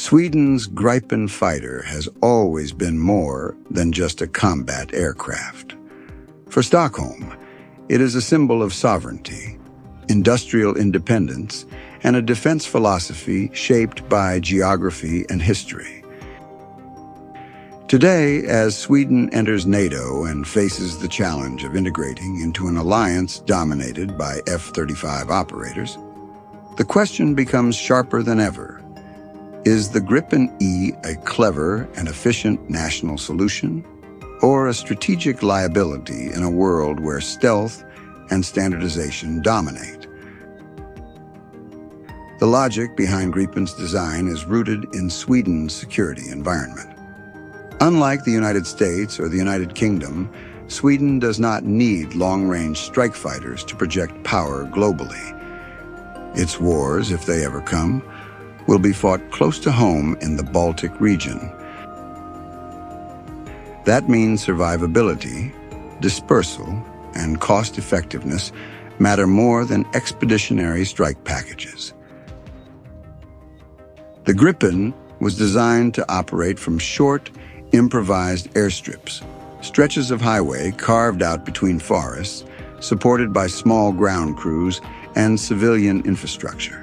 Sweden's Gripen fighter has always been more than just a combat aircraft. For Stockholm, it is a symbol of sovereignty, industrial independence, and a defense philosophy shaped by geography and history. Today, as Sweden enters NATO and faces the challenge of integrating into an alliance dominated by F-35 operators, the question becomes sharper than ever. Is the Gripen E a clever and efficient national solution, or a strategic liability in a world where stealth and standardization dominate? The logic behind Gripen's design is rooted in Sweden's security environment. Unlike the United States or the United Kingdom, Sweden does not need long-range strike fighters to project power globally. Its wars, if they ever come, will be fought close to home in the Baltic region. That means survivability, dispersal, and cost-effectiveness matter more than expeditionary strike packages. The Gripen was designed to operate from short, improvised airstrips, stretches of highway carved out between forests, supported by small ground crews and civilian infrastructure.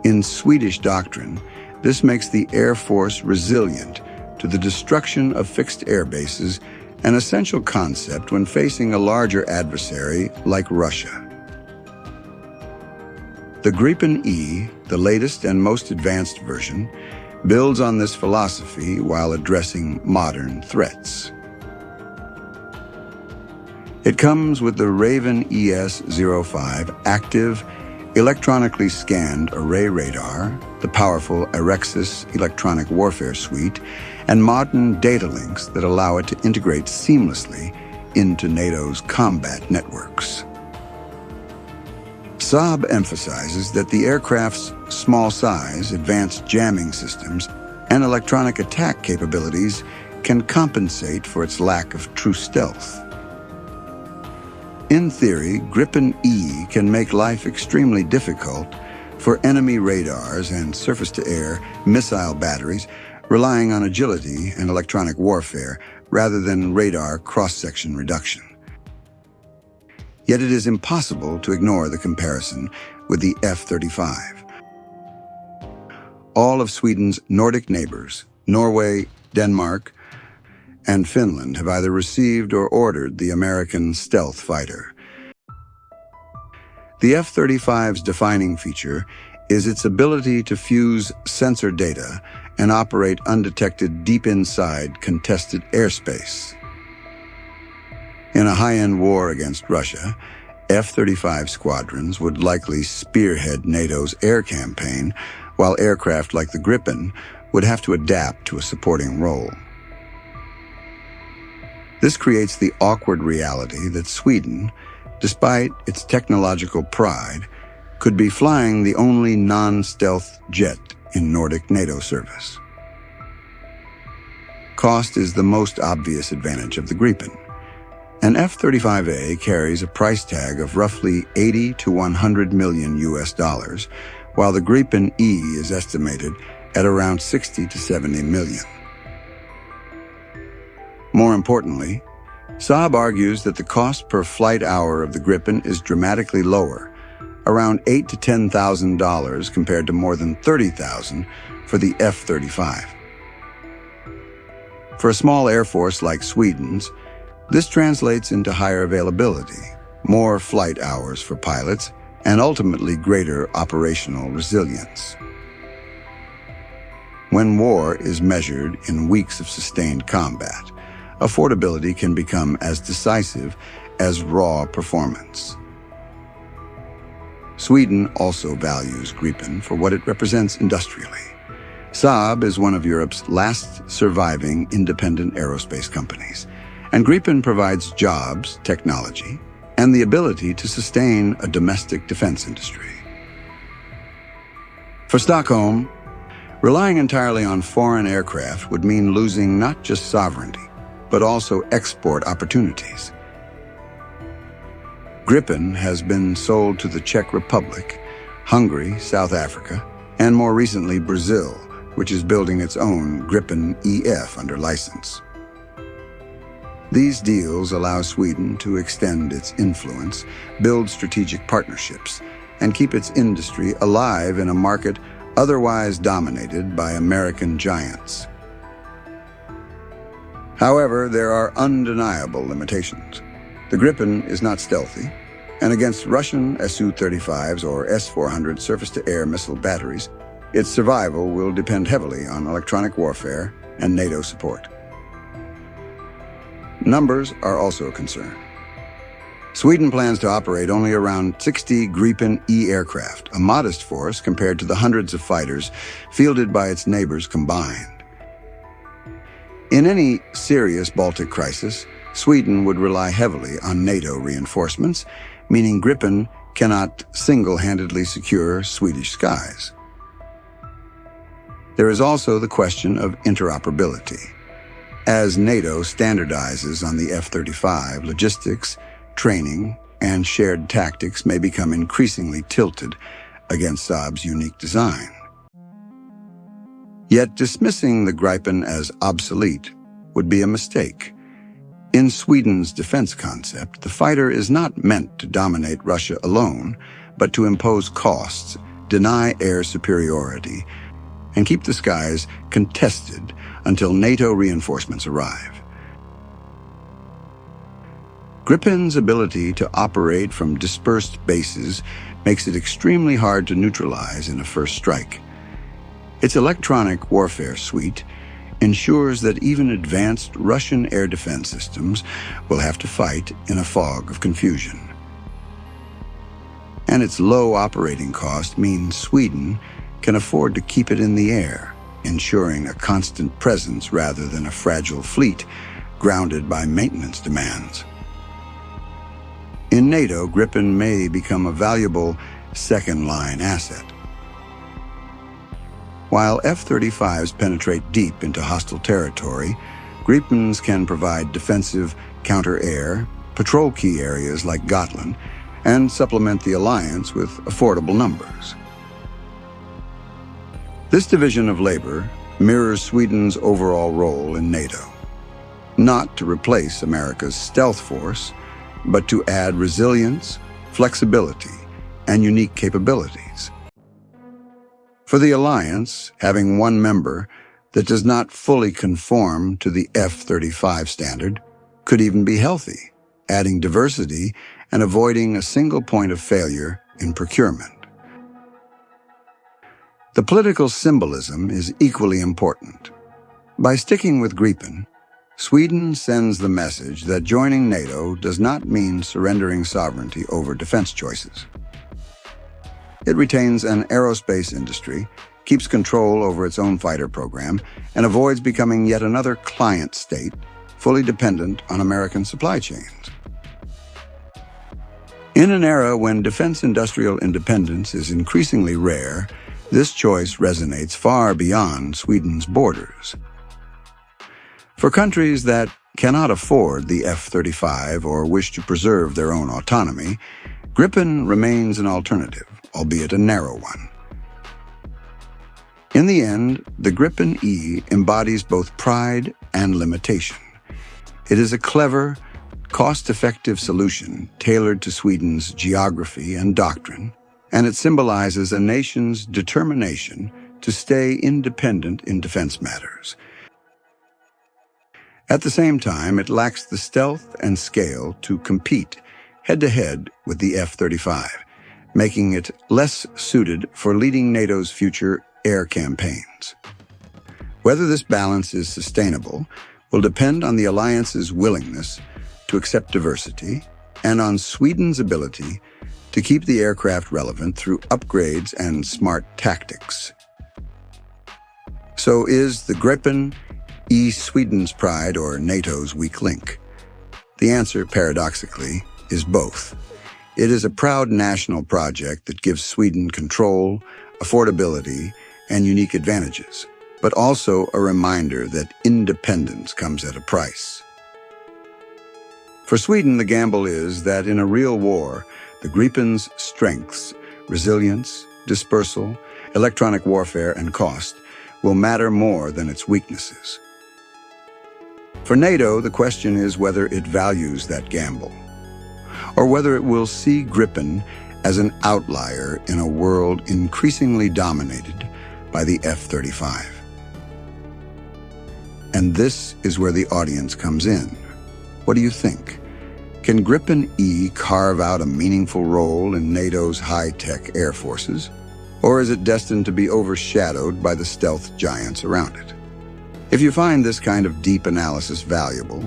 In Swedish doctrine, this makes the Air Force resilient to the destruction of fixed air bases, an essential concept when facing a larger adversary like Russia. The Gripen E, the latest and most advanced version, builds on this philosophy while addressing modern threats. It comes with the Raven ES-05 active, electronically scanned array radar, the powerful Erexis electronic warfare suite, and modern data links that allow it to integrate seamlessly into NATO's combat networks. Saab emphasizes that the aircraft's small size, advanced jamming systems, and electronic attack capabilities can compensate for its lack of true stealth. In theory, Gripen E can make life extremely difficult for enemy radars and surface-to-air missile batteries relying on agility and electronic warfare rather than radar cross-section reduction. Yet it is impossible to ignore the comparison with the F-35. All of Sweden's Nordic neighbors, Norway, Denmark, and Finland, have either received or ordered the American stealth fighter. The F-35's defining feature is its ability to fuse sensor data and operate undetected deep inside contested airspace. In a high-end war against Russia, F-35 squadrons would likely spearhead NATO's air campaign, while aircraft like the Gripen would have to adapt to a supporting role. This creates the awkward reality that Sweden, despite its technological pride, could be flying the only non-stealth jet in Nordic NATO service. Cost is the most obvious advantage of the Gripen. An F-35A carries a price tag of roughly 80 to 100 million US dollars, while the Gripen E is estimated at around 60 to 70 million. More importantly, Saab argues that the cost per flight hour of the Gripen is dramatically lower, around $8,000 to $10,000 compared to more than $30,000 for the F-35. For a small air force like Sweden's, this translates into higher availability, more flight hours for pilots, and ultimately greater operational resilience. When war is measured in weeks of sustained combat, affordability can become as decisive as raw performance. Sweden also values Gripen for what it represents industrially. Saab is one of Europe's last surviving independent aerospace companies, and Gripen provides jobs, technology, and the ability to sustain a domestic defense industry. For Stockholm, relying entirely on foreign aircraft would mean losing not just sovereignty, but also export opportunities. Gripen has been sold to the Czech Republic, Hungary, South Africa, and more recently Brazil, which is building its own Gripen EF under license. These deals allow Sweden to extend its influence, build strategic partnerships, and keep its industry alive in a market otherwise dominated by American giants. However, there are undeniable limitations. The Gripen is not stealthy, and against Russian Su-35s or S-400 surface-to-air missile batteries, its survival will depend heavily on electronic warfare and NATO support. Numbers are also a concern. Sweden plans to operate only around 60 Gripen E aircraft, a modest force compared to the hundreds of fighters fielded by its neighbors combined. In any serious Baltic crisis, Sweden would rely heavily on NATO reinforcements, meaning Gripen cannot single-handedly secure Swedish skies. There is also the question of interoperability. As NATO standardizes on the F-35, logistics, training, and shared tactics may become increasingly tilted against Saab's unique design. Yet dismissing the Gripen as obsolete would be a mistake. In Sweden's defense concept, the fighter is not meant to dominate Russia alone, but to impose costs, deny air superiority, and keep the skies contested until NATO reinforcements arrive. Gripen's ability to operate from dispersed bases makes it extremely hard to neutralize in a first strike. Its electronic warfare suite ensures that even advanced Russian air defense systems will have to fight in a fog of confusion. And its low operating cost means Sweden can afford to keep it in the air, ensuring a constant presence rather than a fragile fleet grounded by maintenance demands. In NATO, Gripen may become a valuable second-line asset. While F-35s penetrate deep into hostile territory, Gripens can provide defensive counter-air, patrol key areas like Gotland, and supplement the alliance with affordable numbers. This division of labor mirrors Sweden's overall role in NATO, not to replace America's stealth force, but to add resilience, flexibility, and unique capabilities. For the alliance, having one member that does not fully conform to the F-35 standard could even be healthy, adding diversity and avoiding a single point of failure in procurement. The political symbolism is equally important. By sticking with Gripen, Sweden sends the message that joining NATO does not mean surrendering sovereignty over defense choices. It retains an aerospace industry, keeps control over its own fighter program, and avoids becoming yet another client state, fully dependent on American supply chains. In an era when defense industrial independence is increasingly rare, this choice resonates far beyond Sweden's borders. For countries that cannot afford the F-35 or wish to preserve their own autonomy, Gripen remains an alternative, albeit a narrow one. In the end, the Gripen E embodies both pride and limitation. It is a clever, cost-effective solution tailored to Sweden's geography and doctrine, and it symbolizes a nation's determination to stay independent in defense matters. At the same time, it lacks the stealth and scale to compete head-to-head with the F-35, making it less suited for leading NATO's future air campaigns. Whether this balance is sustainable will depend on the alliance's willingness to accept diversity and on Sweden's ability to keep the aircraft relevant through upgrades and smart tactics. So is the Gripen E Sweden's pride or NATO's weak link? The answer, paradoxically, is both. It is a proud national project that gives Sweden control, affordability, and unique advantages, but also a reminder that independence comes at a price. For Sweden, the gamble is that in a real war, the Gripen's strengths, resilience, dispersal, electronic warfare and cost will matter more than its weaknesses. For NATO, the question is whether it values that gamble, or whether it will see Gripen as an outlier in a world increasingly dominated by the F-35. And this is where the audience comes in. What do you think? Can Gripen E carve out a meaningful role in NATO's high-tech air forces? Or is it destined to be overshadowed by the stealth giants around it? If you find this kind of deep analysis valuable,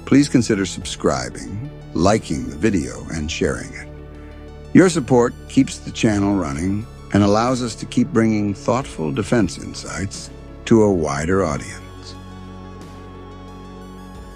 please consider subscribing, liking the video, and sharing it. Your support keeps the channel running and allows us to keep bringing thoughtful defense insights to a wider audience.